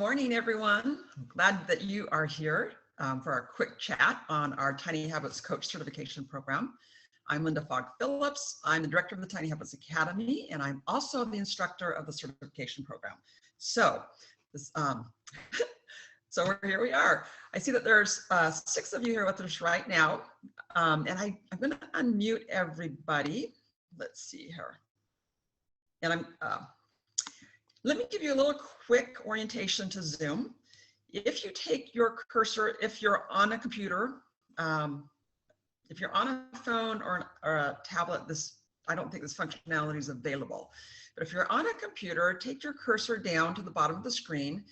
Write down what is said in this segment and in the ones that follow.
morning, everyone. I'm glad that you are here for our quick chat on our Tiny Habits Coach Certification Program. I'm Linda Fogg-Phillips. I'm the director of the Tiny Habits Academy, and I'm also the instructor of the certification program. So, here we are. I see that there's 6 of you here with us right now, and I'm going to unmute everybody. Let's see here. And let me give you a little quick orientation to Zoom. If you take your cursor, if you're on a computer, if you're on a phone or a tablet, I don't think this functionality is available. But if you're on a computer, take your cursor down to the bottom of the screen,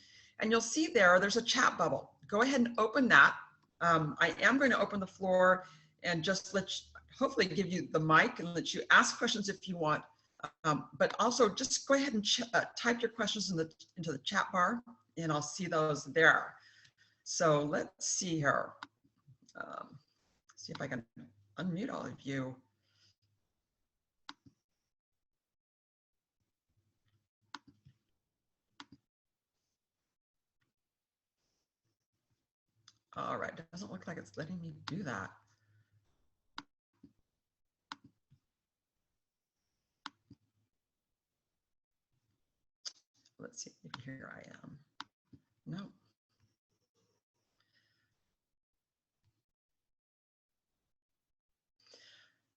and you'll see there's a chat bubble. Go ahead and open that. I am going to open the floor and just hopefully give you the mic and let you ask questions if you want. But also just go ahead and type your questions into the chat bar, and I'll see those there. So let's see here. See if I can unmute all of you. All right, doesn't look like it's letting me do that. Let's see, here I am. No.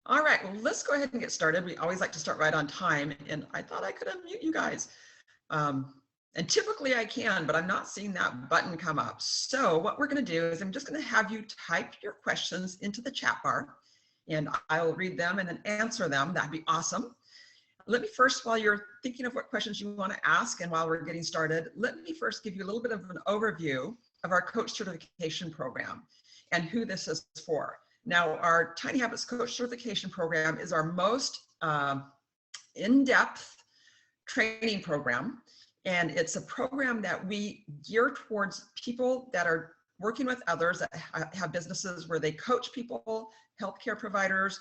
All right, well, let's go ahead and get started. We always like to start right on time, and I thought I could unmute you guys. And typically I can, but I'm not seeing that button come up. So what we're going to do is I'm just going to have you type your questions into the chat bar, and I'll read them and then answer them. That'd be awesome. Let me first, while you're thinking of what questions you want to ask and while we're getting started, let me first give you a little bit of an overview of our coach certification program and who this is for. Now, our Tiny Habits Coach Certification Program is our most in-depth training program, and it's a program that we gear towards people that are working with others that have businesses where they coach people, healthcare providers,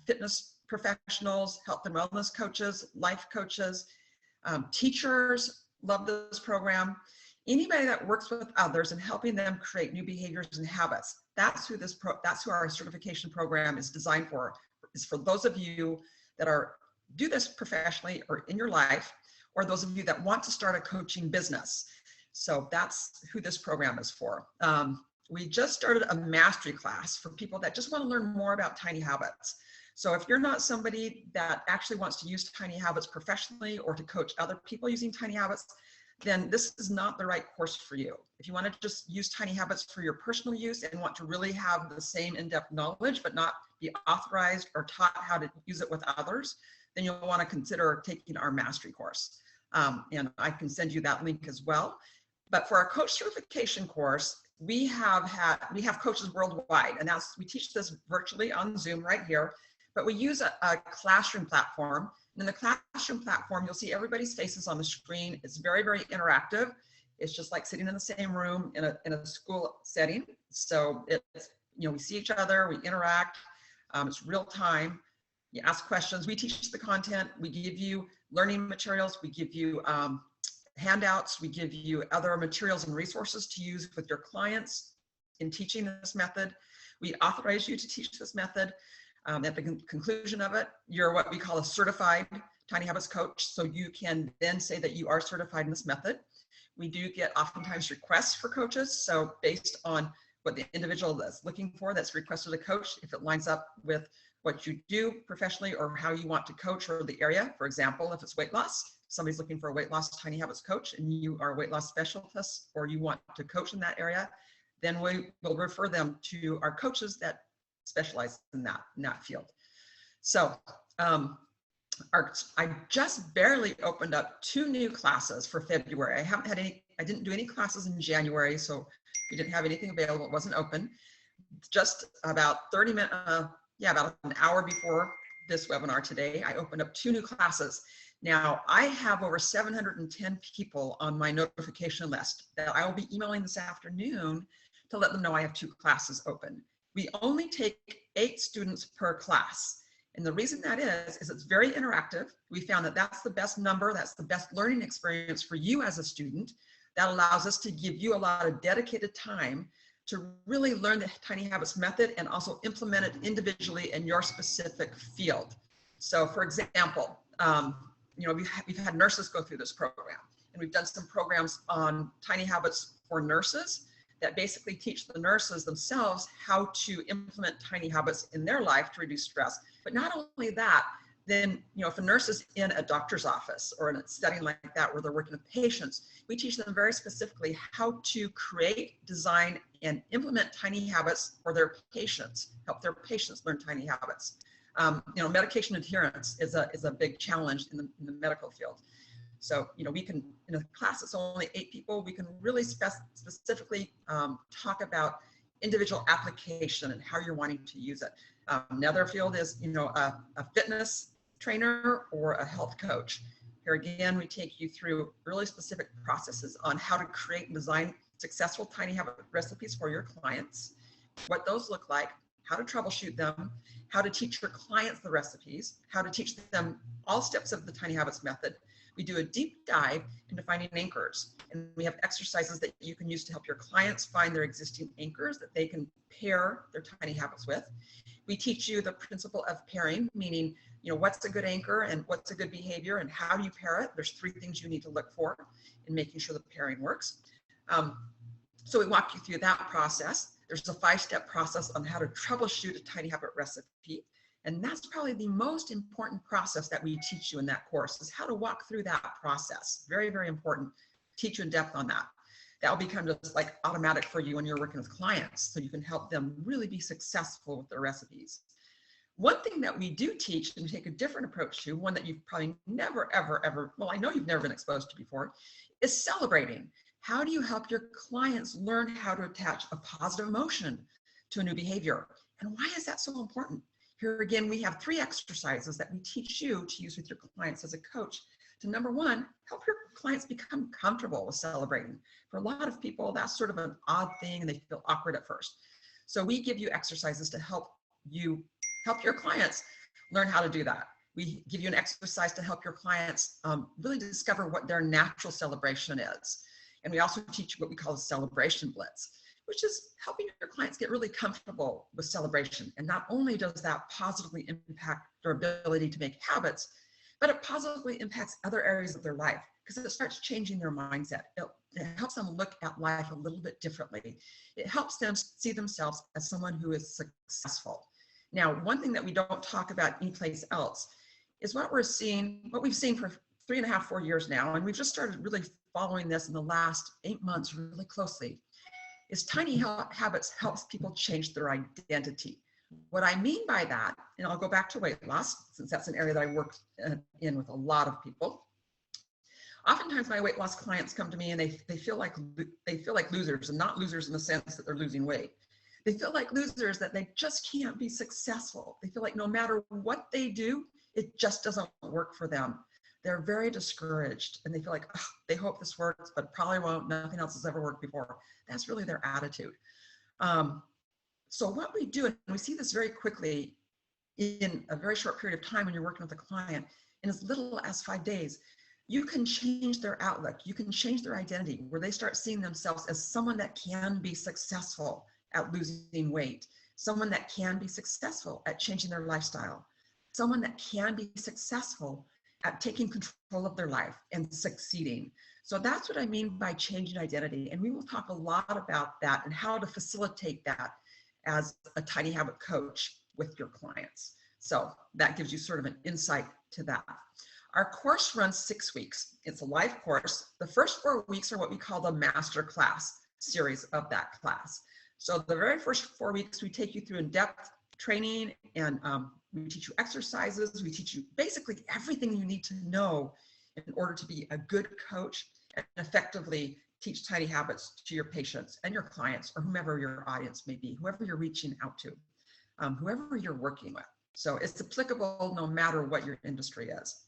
fitness professionals, health and wellness coaches, life coaches, teachers love this program. Anybody that works with others and helping them create new behaviors and habits. That's who our certification program is designed for. Is for those of you that do this professionally or in your life, or those of you that want to start a coaching business. So that's who this program is for. We just started a mastery class for people that just want to learn more about tiny habits. So if you're not somebody that actually wants to use tiny habits professionally or to coach other people using tiny habits, then this is not the right course for you. If you want to just use tiny habits for your personal use and want to really have the same in-depth knowledge, but not be authorized or taught how to use it with others, then you'll want to consider taking our mastery course. And I can send you that link as well. But for our coach certification course, we have coaches worldwide, and we teach this virtually on Zoom right here. But we use a classroom platform. And in the classroom platform, you'll see everybody's faces on the screen. It's very, very interactive. It's just like sitting in the same room in a school setting. So it's, we see each other, we interact. It's real time. You ask questions. We teach the content. We give you learning materials. We give you handouts. We give you other materials and resources to use with your clients in teaching this method. We authorize you to teach this method. At the conclusion of it, you're what we call a certified Tiny Habits coach. So you can then say that you are certified in this method. We do get oftentimes requests for coaches. So based on what the individual that's looking for that's requested a coach, if it lines up with what you do professionally or how you want to coach or the area. For example, if it's weight loss, somebody's looking for a weight loss Tiny Habits coach and you are a weight loss specialist or you want to coach in that area, then we will refer them to our coaches that specialize in that field. So I just barely opened up 2 new classes for February. I didn't do any classes in January, so we didn't have anything available. It wasn't open. Just about 30 minutes, about an hour before this webinar today, I opened up 2 new classes. Now, I have over 710 people on my notification list that I will be emailing this afternoon to let them know I have 2 classes open. We only take 8 students per class. And the reason that is it's very interactive. We found that that's the best number, that's the best learning experience for you as a student. That allows us to give you a lot of dedicated time to really learn the Tiny Habits method and also implement it individually in your specific field. So for example, we've had nurses go through this program, and we've done some programs on Tiny Habits for nurses that basically teach the nurses themselves how to implement tiny habits in their life to reduce stress. But not only that, then, if a nurse is in a doctor's office or in a setting like that where they're working with patients, we teach them very specifically how to create, design, and implement tiny habits for their patients, help their patients learn tiny habits. Medication adherence is a big challenge in the medical field. So, we can, in a class that's only 8 people, we can really specifically talk about individual application and how you're wanting to use it. Another field is, a fitness trainer or a health coach. Here again, we take you through really specific processes on how to create and design successful tiny habit recipes for your clients, what those look like, how to troubleshoot them, how to teach your clients the recipes, how to teach them all steps of the Tiny Habits method. We do a deep dive into finding anchors, and we have exercises that you can use to help your clients find their existing anchors that they can pair their tiny habits with. We teach you the principle of pairing, meaning, what's a good anchor and what's a good behavior and how do you pair it? There's 3 things you need to look for in making sure the pairing works. So we walk you through that process. There's a 5-step process on how to troubleshoot a tiny habit recipe. And that's probably the most important process that we teach you in that course, is how to walk through that process. Very, very important. Teach you in depth on that. That will become just like automatic for you when you're working with clients, so you can help them really be successful with their recipes. One thing that we do teach, and we take a different approach to, one that you've probably never, ever, well, I know you've never been exposed to before, is celebrating. How do you help your clients learn how to attach a positive emotion to a new behavior? And why is that so important? Here again, we have 3 exercises that we teach you to use with your clients as a coach to, number 1, help your clients become comfortable with celebrating. For a lot of people, that's sort of an odd thing and they feel awkward at first. So we give you exercises to help your clients learn how to do that. We give you an exercise to help your clients really discover what their natural celebration is. And we also teach what we call a celebration blitz, which is helping your clients get really comfortable with celebration. And not only does that positively impact their ability to make habits, but it positively impacts other areas of their life because it starts changing their mindset. It helps them look at life a little bit differently. It helps them see themselves as someone who is successful. Now, one thing that we don't talk about anyplace else is what we've seen for 3.5, 4 years now, and we've just started really following this in the last 8 months really closely, is Tiny Habits helps people change their identity. What I mean by that, and I'll go back to weight loss, since that's an area that I work in with a lot of people. Oftentimes my weight loss clients come to me and they feel like losers, and not losers in the sense that they're losing weight. They feel like losers that they just can't be successful. They feel like no matter what they do, it just doesn't work for them. They're very discouraged and they feel like, oh, they hope this works, but probably won't. Nothing else has ever worked before. That's really their attitude. So what we do, and we see this very quickly in a very short period of time when you're working with a client, in as little as 5 days, you can change their outlook. You can change their identity where they start seeing themselves as someone that can be successful at losing weight, someone that can be successful at changing their lifestyle, someone that can be successful at taking control of their life and succeeding. So that's what I mean by changing identity. And we will talk a lot about that and how to facilitate that as a Tiny Habit coach with your clients. So that gives you sort of an insight to that. Our course runs 6 weeks. It's a live course. The first 4 weeks are what we call the master class series of that class. So the very first 4 weeks, we take you through in-depth training, and we teach you exercises. We teach you basically everything you need to know in order to be a good coach and effectively teach tiny habits to your patients and your clients, or whomever your audience may be, whoever you're reaching out to, whoever you're working with. So it's applicable no matter what your industry is.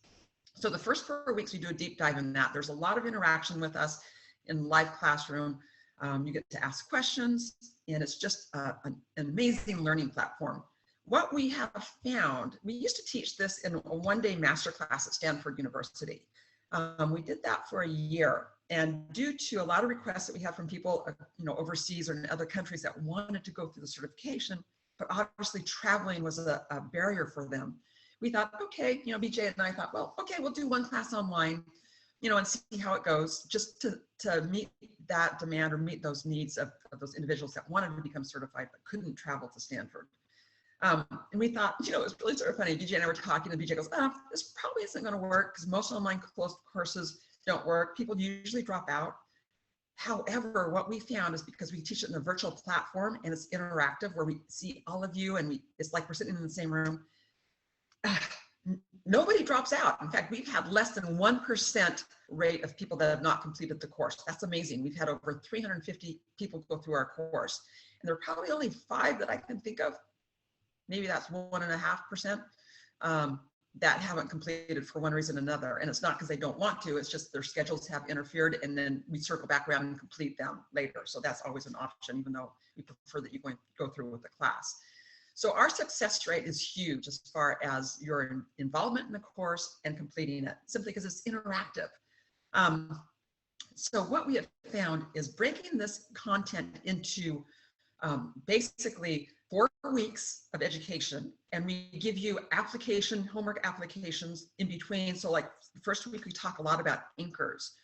So the first 4 weeks, we do a deep dive in that. There's a lot of interaction with us in live classroom. You get to ask questions, and it's just an amazing learning platform. What we have found, we used to teach this in a one-day masterclass at Stanford University. We did that for a year, And due to a lot of requests that we have from people, overseas or in other countries that wanted to go through the certification, but obviously traveling was a barrier for them. We thought, okay, BJ and I thought, well, okay, we'll do one class online, and see how it goes, just to meet that demand or meet those needs of those individuals that wanted to become certified but couldn't travel to Stanford. And we thought, it was really sort of funny. BJ and I were talking, and BJ goes, this probably isn't going to work because most online closed courses don't work. People usually drop out. However, what we found is because we teach it in a virtual platform and it's interactive where we see all of you and it's like we're sitting in the same room. Nobody drops out. In fact, we've had less than 1% rate of people that have not completed the course. That's amazing. We've had over 350 people go through our course, and there are probably only 5 that I can think of. Maybe that's 1.5%. That haven't completed for one reason or another. And it's not because they don't want to, it's just their schedules have interfered, and then we circle back around and complete them later. So that's always an option, even though we prefer that you go through with the class. So our success rate is huge as far as your involvement in the course and completing it, simply because it's interactive. So what we have found is breaking this content into basically 4 weeks of education, and we give you homework applications in between. So like the first week, we talk a lot about anchors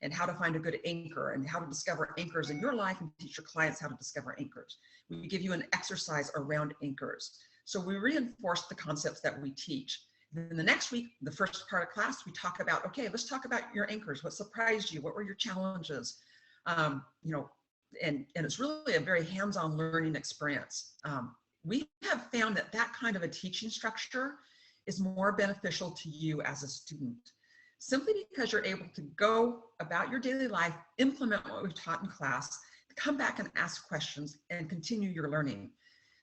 and how to find a good anchor and how to discover anchors in your life and teach your clients how to discover anchors. We give you an exercise around anchors. So we reinforce the concepts that we teach. Then the next week, the first part of class, we talk about, okay, let's talk about your anchors. What surprised you? What were your challenges? And it's really a very hands-on learning experience. We have found that kind of a teaching structure is more beneficial to you as a student, simply because you're able to go about your daily life, implement what we've taught in class, come back and ask questions and continue your learning.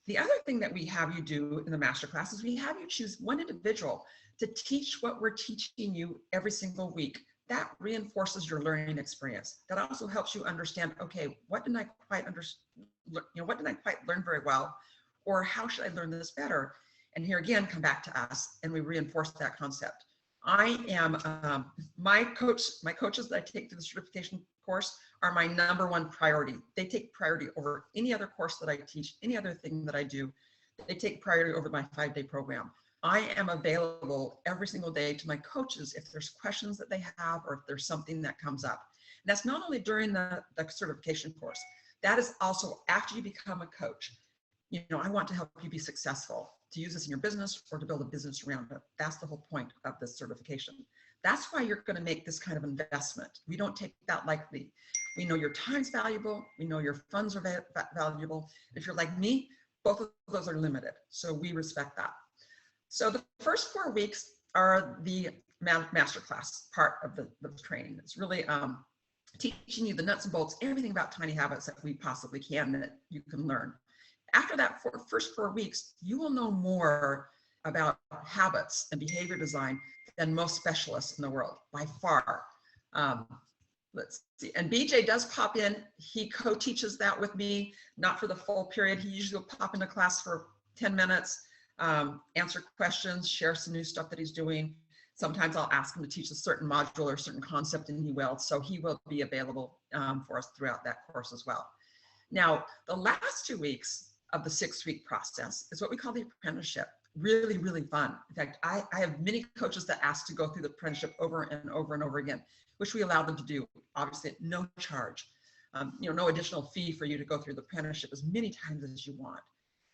The other thing that we have you do in the masterclass is we have you choose one individual to teach what we're teaching you every single week. That reinforces your learning experience. That also helps you understand, okay, what didn't I quite learn very well, or how should I learn this better? And here again, come back to us and we reinforce that concept. I am, my coaches that I take through the certification course are my #1 priority. They take priority over any other course that I teach, any other thing that I do. They take priority over my 5-day program. I am available every single day to my coaches if there's questions that they have or if there's something that comes up. And that's not only during the certification course, that is also after you become a coach. I want to help you be successful, to use this in your business or to build a business around it. That's the whole point of this certification. That's why you're going to make this kind of investment. We don't take that lightly. We know your time's valuable. We know your funds are valuable. If you're like me, both of those are limited. So we respect that. So the first 4 weeks are the masterclass part of the training. It's really teaching you the nuts and bolts, everything about tiny habits that we possibly can that you can learn. After that first 4 weeks, you will know more about habits and behavior design than most specialists in the world, by far. Let's see, and BJ does pop in. He co-teaches that with me, not for the full period. He usually will pop into class for 10 minutes, answer questions, share some new stuff that he's doing. Sometimes I'll ask him to teach a certain module or a certain concept, and he will. So he will be available for us throughout that course as well. Now, the last 2 weeks of the 6-week process is what we call the apprenticeship. Really, really fun. In fact, I have many coaches that ask to go through the apprenticeship over and over and over again, which we allow them to do, obviously at no charge. No additional fee for you to go through the apprenticeship as many times as you want.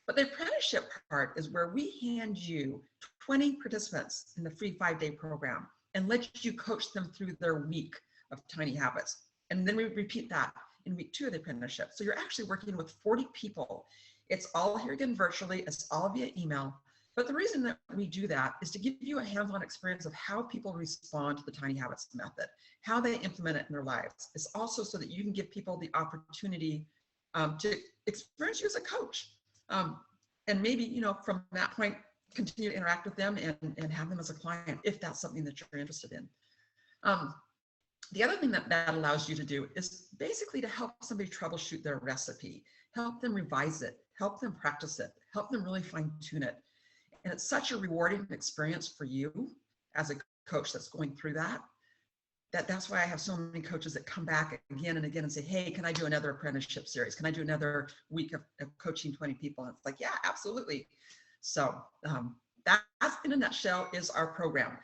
But the apprenticeship part is where we hand you 20 participants in the free 5-day program and let you coach them through their week of tiny habits. And then we repeat that in week 2 of the apprenticeship. So you're actually working with 40 people. It's all here again virtually, it's all via email. But the reason that we do that is to give you a hands-on experience of how people respond to the tiny habits method, how they implement it in their lives. It's also so that you can give people the opportunity to experience you as a coach. And maybe, from that point, continue to interact with them and have them as a client if that's something that you're interested in. The other thing that allows you to do is basically to help somebody troubleshoot their recipe, help them revise it, help them practice it, help them really fine-tune it. And it's such a rewarding experience for you as a coach that's going through that that's why I have so many coaches that come back again and again and say, hey, can I do another apprenticeship series? Can I do another week of coaching 20 people? And it's like, yeah, absolutely. So that's in a nutshell is our program.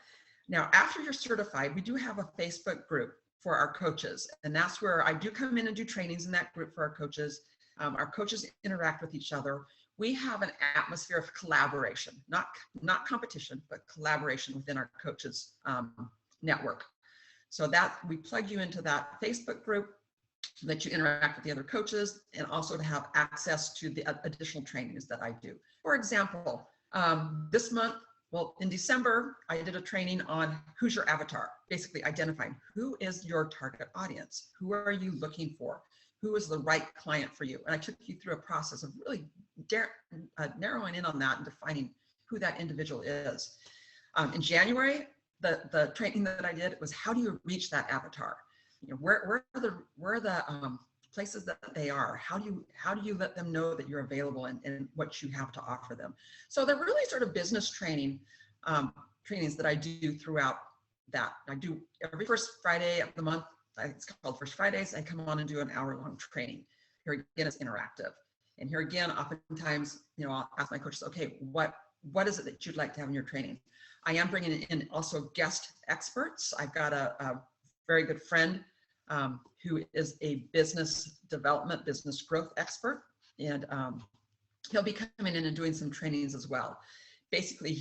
Now, after you're certified, we do have a Facebook group for our coaches. And that's where I do come in and do trainings in that group for our coaches. Our coaches interact with each other. We have an atmosphere of collaboration, not competition, but collaboration within our coaches network. So that we plug you into that Facebook group, let you interact with the other coaches, and also to have access to the additional trainings that I do. For example, this month, well, in December, I did a training on who's your avatar, basically identifying who is your target audience, who are you looking for, who is the right client for you. And I took you through a process of really narrowing in on that and defining who that individual is. In January, the training that I did was how do you reach that avatar? You know, where are the places that they are? How do you let them know that you're available and what you have to offer them? So they're really sort of business trainings that I do throughout that. I do every first Friday of the month. It's called First Fridays. I come on and do an hour-long training. Here again, it's interactive. And here again, oftentimes, you know, I'll ask my coaches, okay, what is it that you'd like to have in your training? I am bringing in also guest experts. I've got a very good friend who is a business development, business growth expert. And he'll be coming in and doing some trainings as well. Basically,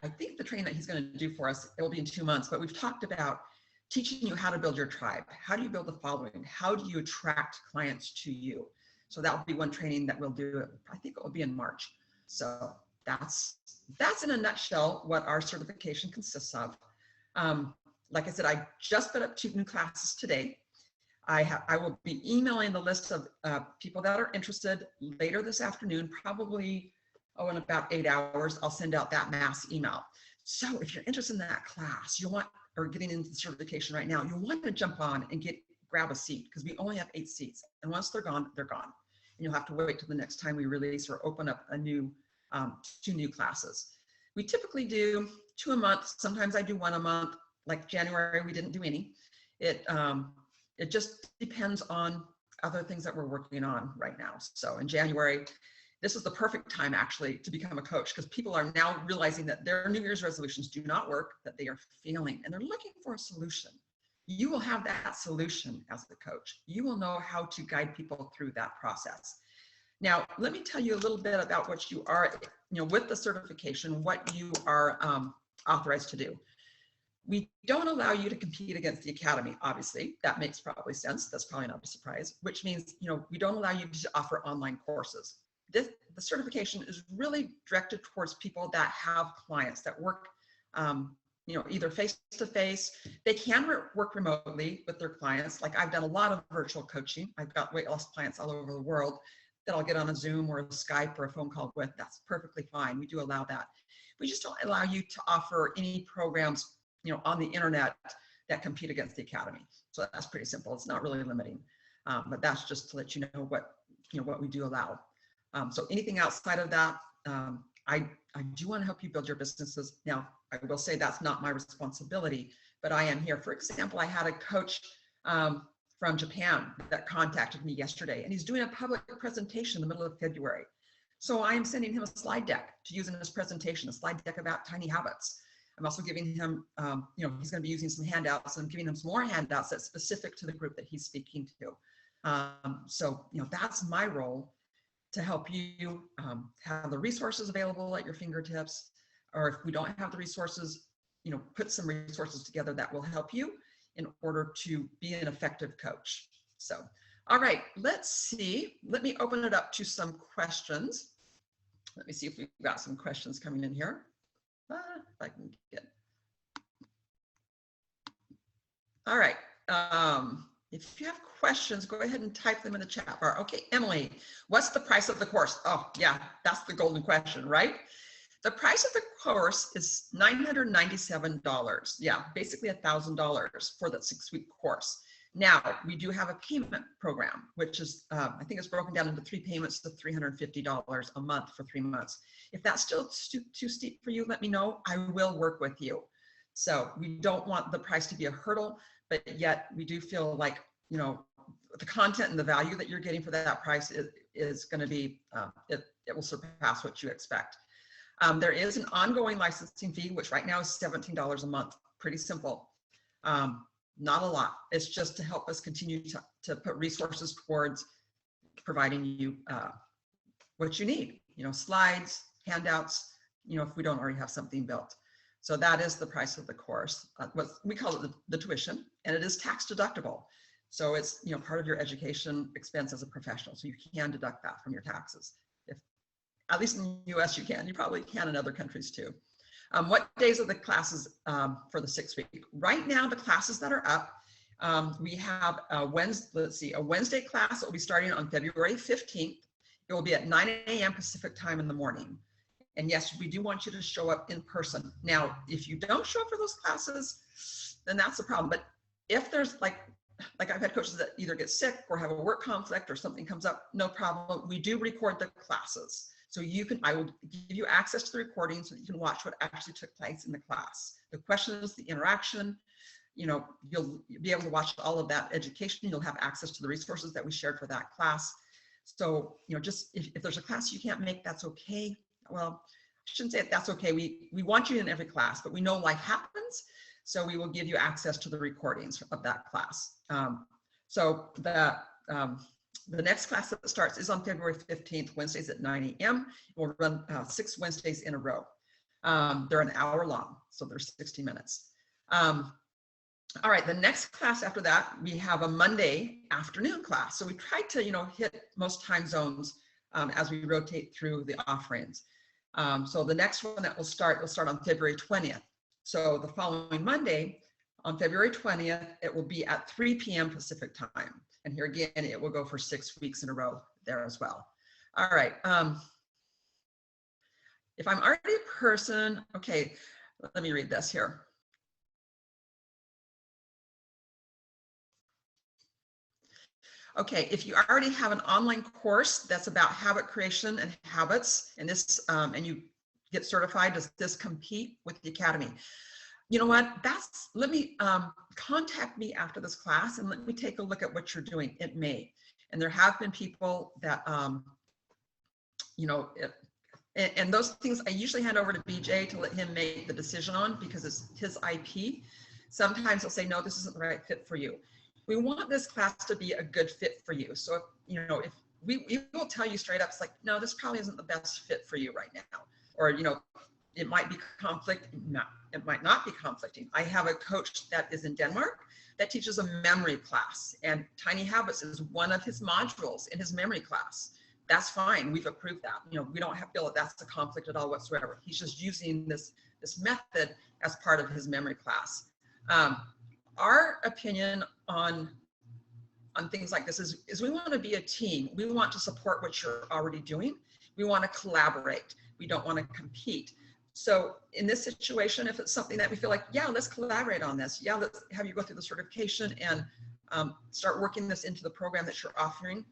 I think the training that he's going to do for us, it will be in 2 months, but we've talked about teaching you how to build your tribe. How do you build the following? How do you attract clients to you? So that will be one training that we'll do. I think it will be in March. So that's in a nutshell what our certification consists of. Like I said, I just put up 2 new classes today. I will be emailing the list of people that are interested later this afternoon, probably, in about 8 hours, I'll send out that mass email. So if you're interested in that class, or getting into the certification right now, you'll want to jump on and grab a seat because we only have 8 seats. And once they're gone, they're gone. And you'll have to wait till the next time we release or open up a new 2 new classes. We typically do 2 a month. Sometimes I do 1 a month. Like January, we didn't do any. It just depends on other things that we're working on right now. So in January, this is the perfect time actually to become a coach because people are now realizing that their New Year's resolutions do not work, that they are failing, and they're looking for a solution. You will have that solution as a coach. You will know how to guide people through that process. Now, let me tell you a little bit about what you are, with the certification, what you are authorized to do. We don't allow you to compete against the academy, obviously. That makes probably sense. That's probably not a surprise, which means, we don't allow you to offer online courses. The certification is really directed towards people that have clients that work, either face-to-face. They can work remotely with their clients. Like I've done a lot of virtual coaching. I've got weight loss clients all over the world that I'll get on a Zoom or a Skype or a phone call with. That's perfectly fine. We do allow that. We just don't allow you to offer any programs, on the internet that compete against the academy. So that's pretty simple. It's not really limiting, but that's just to let you know what we do allow. So anything outside of that, I do want to help you build your businesses. Now, I will say that's not my responsibility, but I am here. For example, I had a coach from Japan that contacted me yesterday, and he's doing a public presentation in the middle of February. So I am sending him a slide deck to use in his presentation, a slide deck about tiny habits. I'm also giving him, he's going to be using some handouts, and I'm giving him some more handouts that's specific to the group that he's speaking to. So that's my role, to help you have the resources available at your fingertips, or if we don't have the resources, put some resources together that will help you in order to be an effective coach. So, all right, let's see. Let me open it up to some questions. Let me see if we've got some questions coming in here. If I can get. All right. If you have questions, go ahead and type them in the chat bar. Okay, Emily, what's the price of the course? Oh, yeah, that's the golden question, right? The price of the course is $997. Yeah, basically $1,000 for that 6-week course. Now, we do have a payment program, which is, I think it's broken down into 3 payments of $350 a month for 3 months. If that's still too steep for you, let me know. I will work with you. So we don't want the price to be a hurdle, but yet we do feel like, you know, the content and the value that you're getting for that price is going to be, it will surpass what you expect. There is an ongoing licensing fee, which right now is $17 a month. Pretty simple. Not a lot. It's just to help us continue to put resources towards providing you what you need, you know, slides, handouts, you know, if we don't already have something built. So that is the price of the course. We call it the tuition, and it is tax deductible. So it's, you know, part of your education expense as a professional. So you can deduct that from your taxes. If, at least in the US you can. You probably can in other countries too. What days are the classes for the 6 week? Right now, the classes that are up, we have a Wednesday class that will be starting on February 15th. It will be at 9 a.m. Pacific time in the morning. And yes, we do want you to show up in person. Now, if you don't show up for those classes, then that's a problem. But if there's like I've had coaches that either get sick or have a work conflict or something comes up, no problem. We do record the classes. So I will give you access to the recording so that you can watch what actually took place in the class. The questions, the interaction, you know, you'll be able to watch all of that education. You'll have access to the resources that we shared for that class. So, you know, just if there's a class you can't make, that's okay. Well, I shouldn't say that's okay. We want you in every class, but we know life happens. So we will give you access to the recordings of that class. So the next class that starts is on February 15th, Wednesdays at 9 a.m. We'll run 6 Wednesdays in a row. They're an hour long, so they're 60 minutes. All right, the next class after that, we have a Monday afternoon class. So we try to, you know, hit most time zones as we rotate through the offerings. So the next one that will start on February 20th. So the following Monday, on February 20th, it will be at 3 p.m. Pacific time. And here again, it will go for 6 weeks in a row there as well. All right. If I'm already a person, okay, let me read this here. Okay, if you already have an online course that's about habit creation and habits, and this, and you get certified, does this compete with the Academy? You know what, let me contact me after this class and let me take a look at what you're doing. It may. And there have been people that, you know, and those things I usually hand over to BJ to let him make the decision on because it's his IP. Sometimes he'll say, no, this isn't the right fit for you. We want this class to be a good fit for you. So, if, you know, if we will tell you straight up, it's like, no, this probably isn't the best fit for you right now. Or, you know, it might be conflict. No, it might not be conflicting. I have a coach that is in Denmark that teaches a memory class, and Tiny Habits is one of his modules in his memory class. That's fine. We've approved that. You know, we don't feel that that's a conflict at all whatsoever. He's just using this method as part of his memory class. Our opinion on things like this is we want to be a team. We want to support what you're already doing. We want to collaborate. We don't want to compete. So in this situation, if it's something that we feel like, yeah, let's collaborate on this. Yeah, let's have you go through the certification and start working this into the program that you're offering.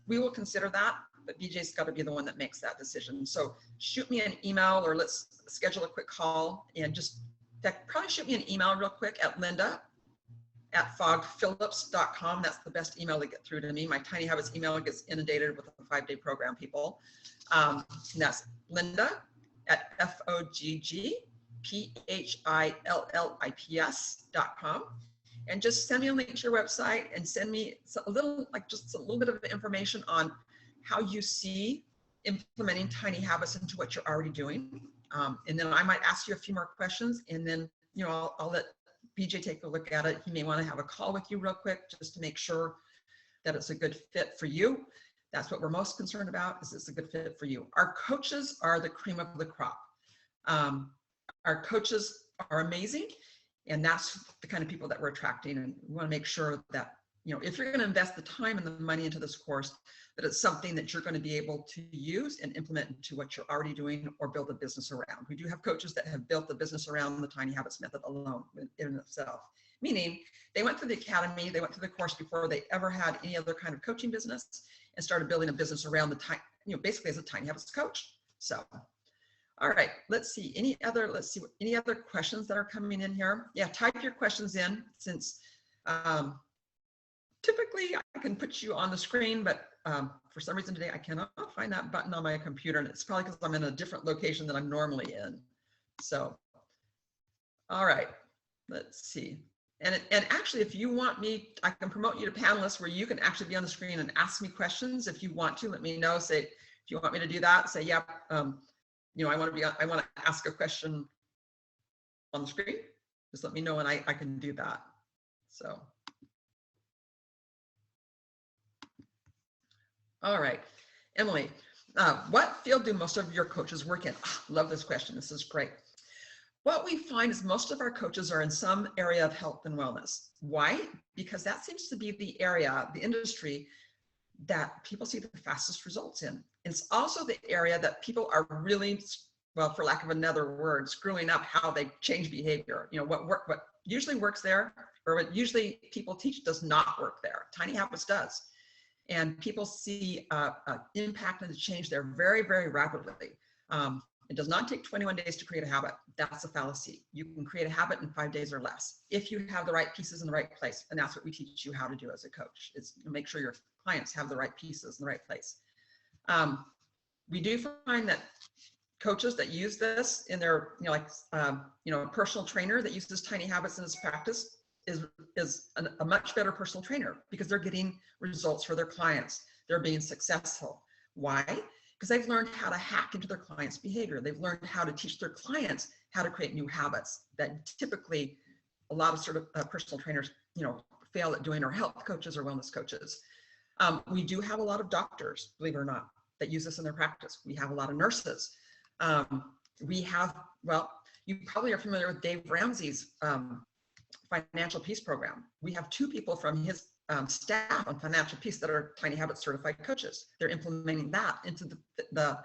We will consider that, but BJ's got to be the one that makes that decision. So shoot me an email or let's schedule a quick call and just probably shoot me an email real quick at Linda@Fogg-Phillips.com. That's the best email to get through to me. My Tiny Habits email gets inundated with a 5-day program, people. And that's Linda@FOGGPHILLIPS.com. And just send me a link to your website and send me a little, just a little bit of information on how you see implementing Tiny Habits into what you're already doing. And then I might ask you a few more questions, and then, you know, I'll let BJ take a look at it. He may want to have a call with you real quick just to make sure that it's a good fit for you. That's what we're most concerned about, is it's a good fit for you. Our coaches are the cream of the crop. Our coaches are amazing, and that's the kind of people that we're attracting. And we want to make sure that, you know, if you're going to invest the time and the money into this course, that it's something that you're going to be able to use and implement into what you're already doing or build a business around. We do have coaches that have built the business around the Tiny Habits method alone in itself, meaning they went through the academy, they went through the course before they ever had any other kind of coaching business and started building a business around the time, you know, basically as a Tiny Habits coach. So, all right, let's see any other questions that are coming in here. Yeah, type your questions in, since Typically, I can put you on the screen, but for some reason today, I cannot find that button on my computer, and it's probably because I'm in a different location than I'm normally in. So, all right, let's see. And actually, if you want me, I can promote you to panelists where you can actually be on the screen and ask me questions. If you want to, let me know. Say, if you want me to do that, say, yeah, you know, I want to ask a question on the screen. Just let me know and I can do that. So. All right, Emily, what field do most of your coaches work in? Oh, love this question. This is great. What we find is most of our coaches are in some area of health and wellness. Why? Because that seems to be the area, the industry that people see the fastest results in. It's also the area that people are really, well, for lack of another word, screwing up how they change behavior. You know, what usually works there, or what usually people teach does not work there. Tiny Habits does. And people see impact and change there very, very rapidly. It does not take 21 days to create a habit. That's a fallacy. You can create a habit in 5 days or less if you have the right pieces in the right place. And that's what we teach you how to do as a coach, is make sure your clients have the right pieces in the right place. We do find that coaches that use this in their, you know, like, you know, a personal trainer that uses Tiny Habits in his practice is a much better personal trainer because they're getting results for their clients. They're being successful. Why? Because they've learned how to hack into their clients' behavior. They've learned how to teach their clients how to create new habits that typically a lot of sort of personal trainers, you know, fail at doing, or health coaches or wellness coaches. We do have a lot of doctors, believe it or not, that use this in their practice. We have a lot of nurses. We have, well, you probably are familiar with Dave Ramsey's Financial Peace program. We have 2 people from his staff on Financial Peace that are Tiny Habits certified coaches. They're implementing that into the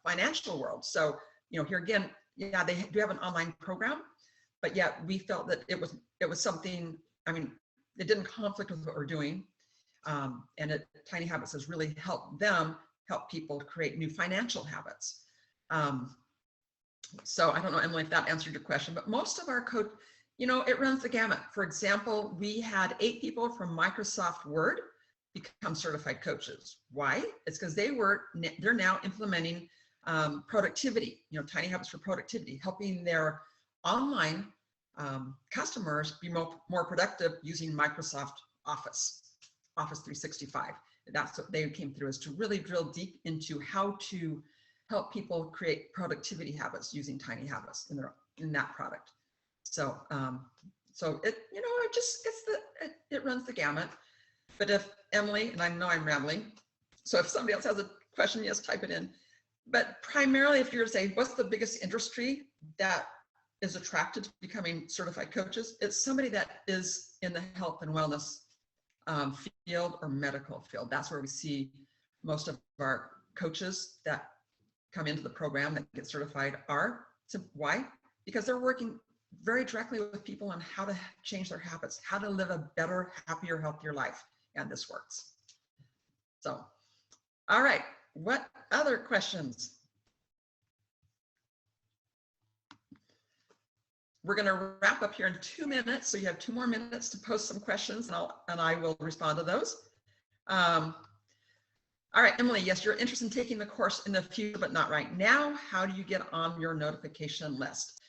financial world. So, you know, here again, yeah, they do have an online program, but yet we felt that it was something, I mean, it didn't conflict with what we're doing. And Tiny Habits has really helped them help people create new financial habits. So I don't know, Emily, if that answered your question, but most of our coach, you know, it runs the gamut. For example, we had 8 people from Microsoft Word become certified coaches. Why? It's because they're now implementing productivity, you know, Tiny Habits for productivity, helping their online customers be more productive using Microsoft Office 365. That's what they came through, is to really drill deep into how to help people create productivity habits using Tiny Habits in that product. So, so it, you know, it runs the gamut. But if Emily, and I know I'm rambling, so if somebody else has a question, yes, type it in. But primarily, if you're to say, what's the biggest industry that is attracted to becoming certified coaches? It's somebody that is in the health and wellness field or medical field. That's where we see most of our coaches that come into the program that get certified are. So why? Because they're working very directly with people on how to change their habits, how to live a better, happier, healthier life. And this works. So, all right, what other questions? We're going to wrap up here in 2 minutes, so you have 2 more minutes to post some questions, and I will respond to those. All right, Emily, yes, you're interested in taking the course in the future, but not right now. How do you get on your notification list?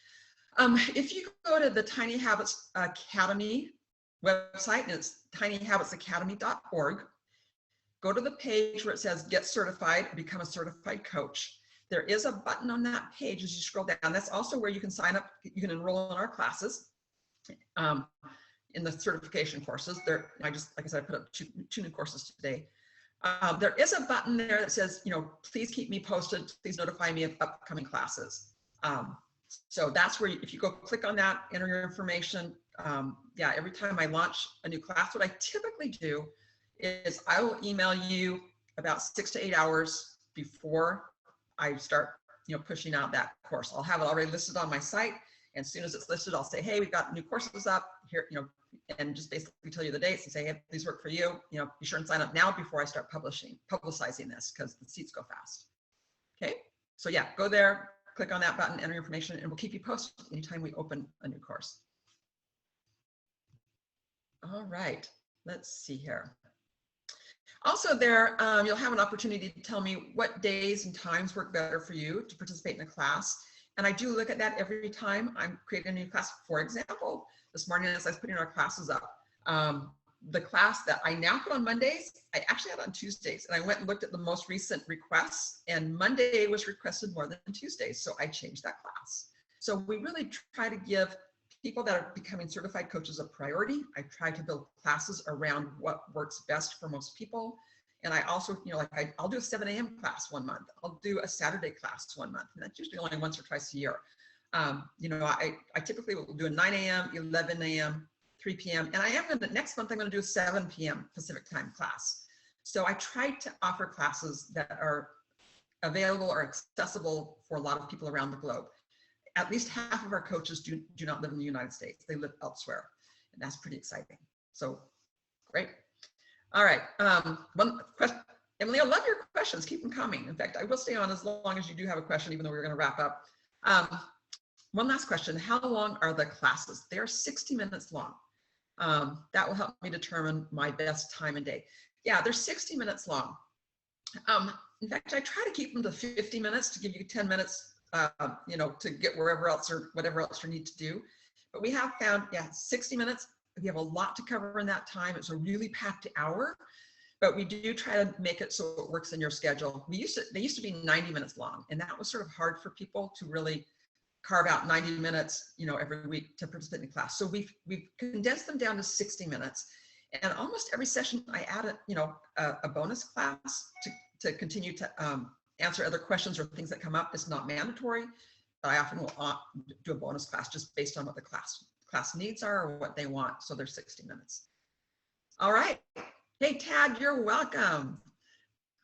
If you go to the Tiny Habits Academy website, and it's tinyhabitsacademy.org, go to the page where it says Get Certified, Become a Certified Coach. There is a button on that page as you scroll down. That's also where you can sign up. You can enroll in our classes, in the certification courses. There, like I said, I put up two new courses today. There is a button there that says, you know, please keep me posted. Please notify me of upcoming classes. So that's where, if you go click on that, enter your information. Yeah, every time I launch a new class, what I typically do is I will email you about 6 to 8 hours before I start, you know, pushing out that course. I'll have it already listed on my site. And as soon as it's listed, I'll say, hey, we've got new courses up here, you know, and just basically tell you the dates and say, hey, these work for you. You know, be sure and sign up now before I start publicizing this, because the seats go fast. Okay, so yeah, go there, click on that button, enter your information, and we'll keep you posted anytime we open a new course. All right, let's see here. Also there, you'll have an opportunity to tell me what days and times work better for you to participate in a class. And I do look at that every time I'm creating a new class. For example, this morning as I was putting our classes up, the class that I now put on Mondays, I actually had on Tuesdays. And I went and looked at the most recent requests, and Monday was requested more than Tuesday. So I changed that class. So we really try to give people that are becoming certified coaches a priority. I try to build classes around what works best for most people. And I also, like I'll do a 7 a.m. class one month. I'll do a Saturday class one month. And that's usually only once or twice a year. I typically will do a 9 a.m., 11 a.m., 3 p.m. And I am going to, next month, I'm going to do a 7 p.m. Pacific time class. So I try to offer classes that are available or accessible for a lot of people around the globe. At least half of our coaches do not live in the United States. They live elsewhere. And that's pretty exciting. So great. All right. One question. Emily, I love your questions. Keep them coming. In fact, I will stay on as long as you do have a question, even though we're going to wrap up. One last question. How long are the classes? They're 60 minutes long. That will help me determine my best time and day. Yeah, they're 60 minutes long. In fact, I try to keep them to 50 minutes to give you 10 minutes, to get wherever else or whatever else you need to do. But we have found, 60 minutes. We have a lot to cover in that time. It's a really packed hour, but we do try to make it so it works in your schedule. They used to be 90 minutes long, and that was sort of hard for people to really carve out 90 minutes, every week to participate in class. So we've condensed them down to 60 minutes. And almost every session I add a bonus class to continue to answer other questions or things that come up. It's not mandatory, but I often will do a bonus class just based on what the class needs are or what they want. So they're 60 minutes. All right. Hey, Tad, you're welcome.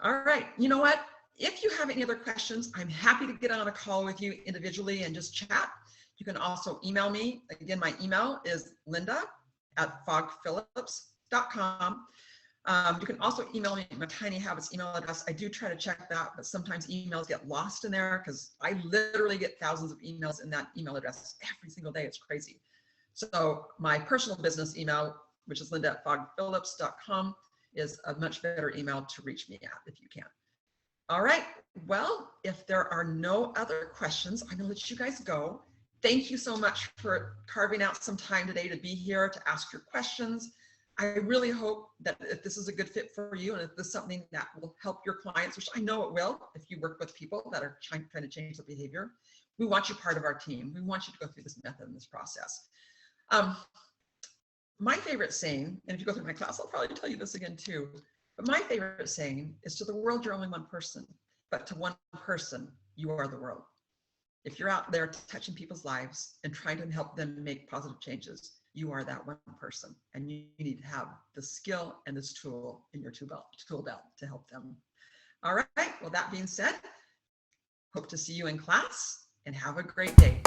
All right. You know what? If you have any other questions, I'm happy to get on a call with you individually and just chat. You can also email me. Again, my email is linda@fogphillips.com. You can also email me my Tiny Habits email address. I do try to check that, but sometimes emails get lost in there because I literally get thousands of emails in that email address every single day. It's crazy. So my personal business email, which is linda@fogphillips.com, is a much better email to reach me at if you can. All right. Well, if there are no other questions, I'm going to let you guys go. Thank you so much for carving out some time today to be here to ask your questions. I really hope that if this is a good fit for you and if this is something that will help your clients, which I know it will if you work with people that are trying to change their behavior, we want you part of our team. We want you to go through this method and this process. My favorite saying, and if you go through my class, I'll probably tell you this again too, but my favorite saying is, to the world, you're only one person, but to one person, you are the world. If you're out there touching people's lives and trying to help them make positive changes, you are that one person, and you need to have the skill and this tool in your tool belt to help them. All right, well, that being said, hope to see you in class and have a great day.